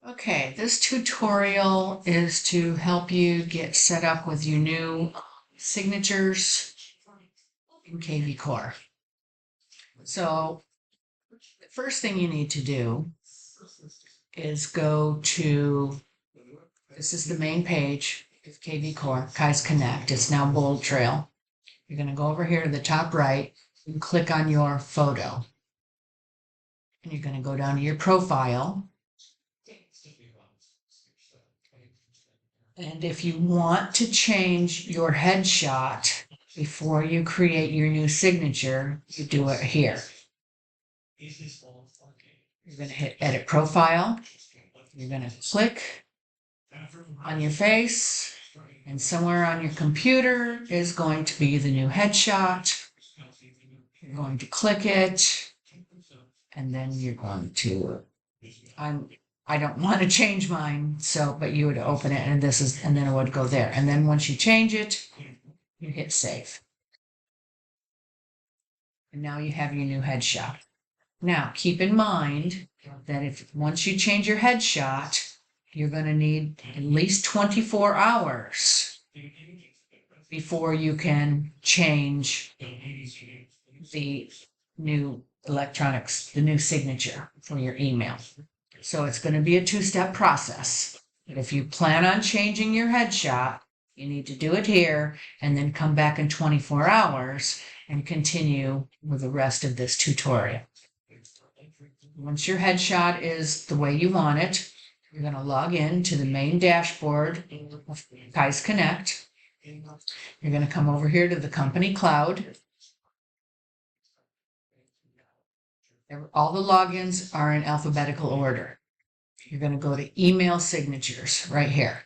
Okay, this tutorial is to help you get set up with your new signatures in KvCore. So the first thing you need to do is go to, this is the main page of KvCore, Kai's Connect. It's now BoldTrail. You're going to go over here to the top right and click on your photo. And you're going to go down to your profile. And if you want to change your headshot before you create your new signature, you do it here. You're going to hit Edit Profile. You're going to click on your face, and somewhere on your computer is going to be the new headshot. You're going to click it, and then you're going to, I don't want to change mine, but you would open it and then it would go there. And then once you change it, you hit save. And now you have your new headshot. Now keep in mind that once you change your headshot, you're going to need at least 24 hours before you can change the new electronics, the new signature for your email. So it's going to be a two-step process. But if you plan on changing your headshot, you need to do it here and then come back in 24 hours and continue with the rest of this tutorial. Once your headshot is the way you want it, you're going to log in to the main dashboard of Kai's Connect. You're going to come over here to the company cloud. All the logins are in alphabetical order. You're going to go to email signatures right here.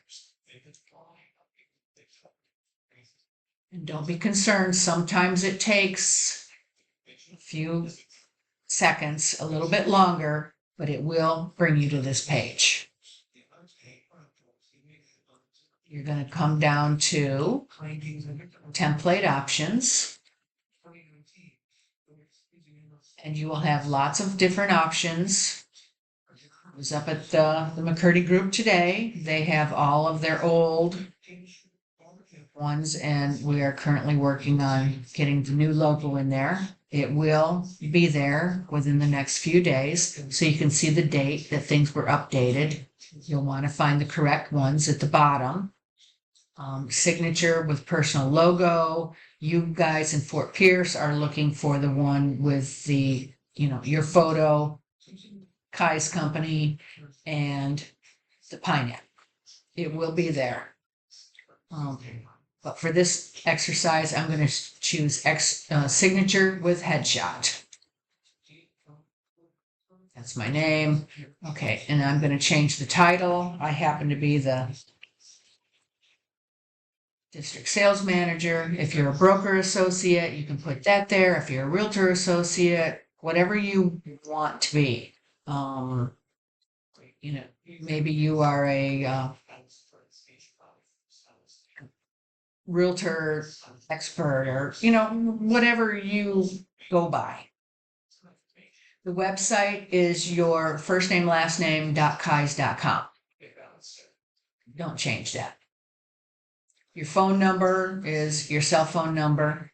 And don't be concerned. Sometimes it takes a few seconds, a little bit longer, but it will bring you to this page. You're going to come down to template options. And you will have lots of different options. I was up at the McCurdy group today. They have all of their old ones, and we are currently working on getting the new logo in there. It will be there within the next few days, so you can see the date that things were updated. You'll want to find the correct ones at the bottom. Signature with personal logo. You guys in Fort Pierce are looking for the one with the, your photo, Kai's company, and the pineapple. It will be there. But for this exercise, I'm going to choose signature with headshot. That's my name. Okay, and I'm going to change the title. I happen to be the district sales manager. If you're a broker associate, you can put that there. If you're a realtor associate, whatever you want to be. Maybe you are a realtor expert, or whatever you go by. The website is your first name, last name, .kais.com. Don't change that. Your phone number is your cell phone number.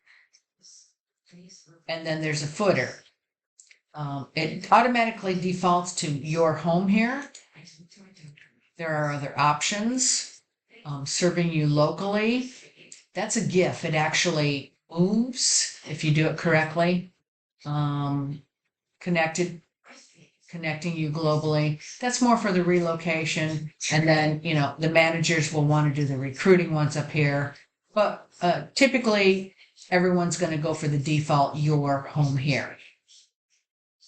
And then there's a footer. It automatically defaults to your home here. There are other options. Serving you locally. That's a GIF. It actually moves if you do it correctly. Connecting you globally. That's more for the relocation. And then, the managers will want to do the recruiting ones up here. But typically, everyone's going to go for the default, your home here.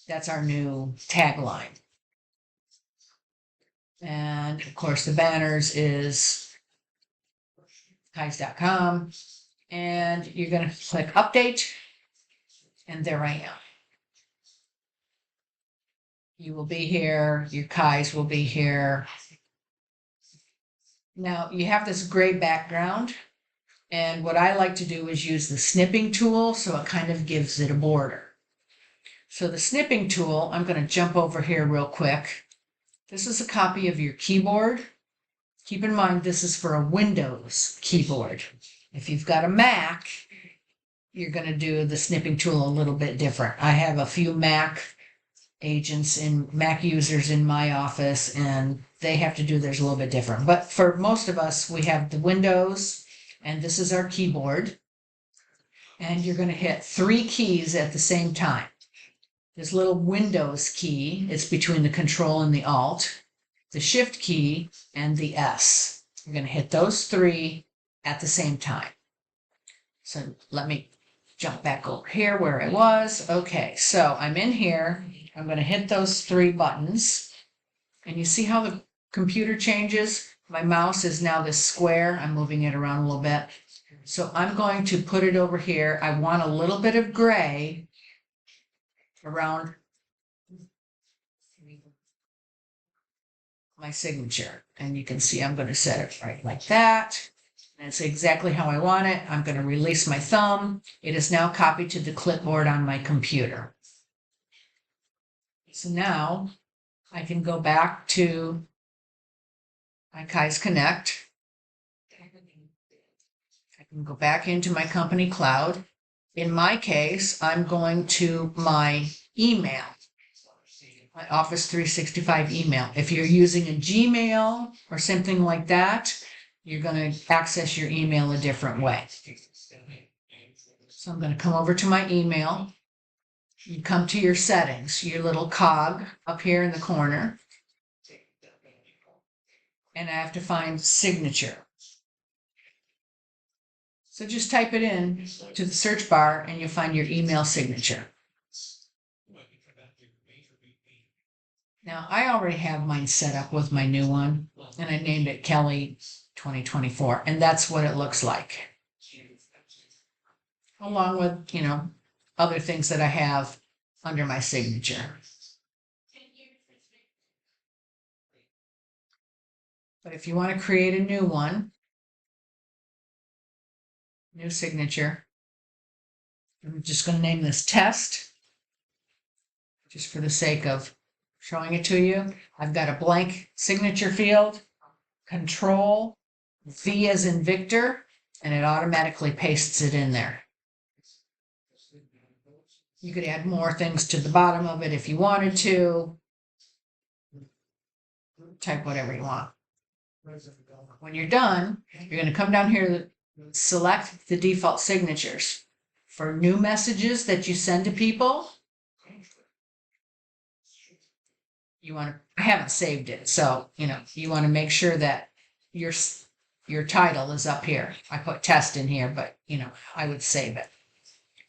That's our new tagline. And of course, the banners is kais.com. And you're going to click update. And there I am. You will be here. Your Kais will be here. Now, you have this gray background. And what I like to do is use the snipping tool, so it kind of gives it a border. So the snipping tool, I'm going to jump over here real quick. This is a copy of your keyboard. Keep in mind, this is for a Windows keyboard. If you've got a Mac, you're going to do the snipping tool a little bit different. I have a few Mac users in my office, and they have to do theirs a little bit different. But for most of us, we have the Windows, and this is our keyboard. And you're going to hit 3 keys at the same time. This little Windows key, it's between the Control and the Alt, the Shift key, and the S. You're going to hit those 3 at the same time. So let me jump back over here where I was. Okay, so I'm in here. I'm going to hit those 3 buttons. And you see how the computer changes? My mouse is now this square. I'm moving it around a little bit. So I'm going to put it over here. I want a little bit of gray around my signature. And you can see I'm going to set it right like that. That's exactly how I want it. I'm going to release my thumb. It is now copied to the clipboard on my computer. So now I can go back to my Kai's Connect. I can go back into my company cloud. In my case, I'm going to my email, my Office 365 email. If you're using a Gmail or something like that, you're going to access your email a different way. So I'm going to come over to my email. You come to your settings, your little cog up here in the corner. And I have to find signature. So just type it in to the search bar and you'll find your email signature. Now, I already have mine set up with my new one, and I named it Kelly 2024, and that's what it looks like. Along with, other things that I have under my signature. But if you want to create a new one, new signature, I'm just going to name this test, just for the sake of showing it to you. I've got a blank signature field, Control, V as in Victor, and it automatically pastes it in there. You could add more things to the bottom of it if you wanted to. Type whatever you want. When you're done, you're going to come down here, select the default signatures. For new messages that you send to people, I haven't saved it, so, you want to make sure that your title is up here. I put test in here, but, I would save it.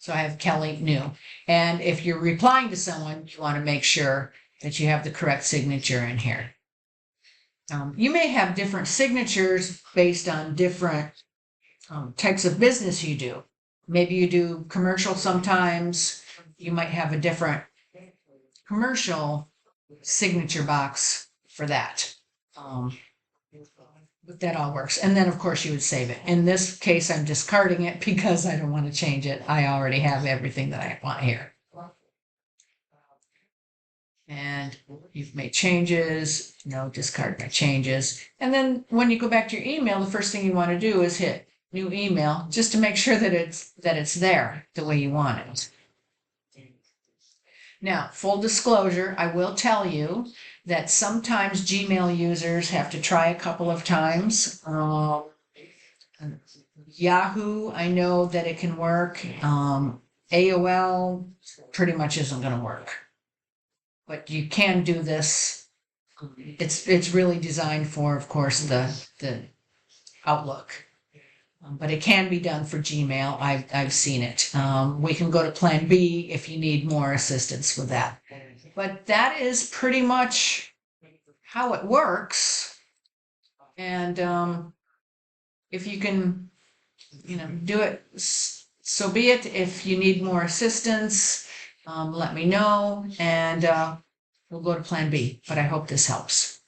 So I have Kelly New. And if you're replying to someone, you want to make sure that you have the correct signature in here. You may have different signatures based on different types of business you do. Maybe you do commercial sometimes. You might have a different commercial signature box for that. But that all works. And then, of course, you would save it. In this case, I'm discarding it because I don't want to change it. I already have everything that I want here. And you've made changes. No, discard my changes. And then when you go back to your email, the first thing you want to do is hit new email, just to make sure that it's there the way you want it. Now, full disclosure, I will tell you that sometimes Gmail users have to try a couple of times. Yahoo, I know that it can work. AOL pretty much isn't going to work. But you can do this. It's really designed for, of course, the Outlook. But it can be done for Gmail. I've seen it. We can go to Plan B if you need more assistance with that. But that is pretty much how it works. And if you can, do it, so be it. If you need more assistance, let me know, and we'll go to Plan B. But I hope this helps.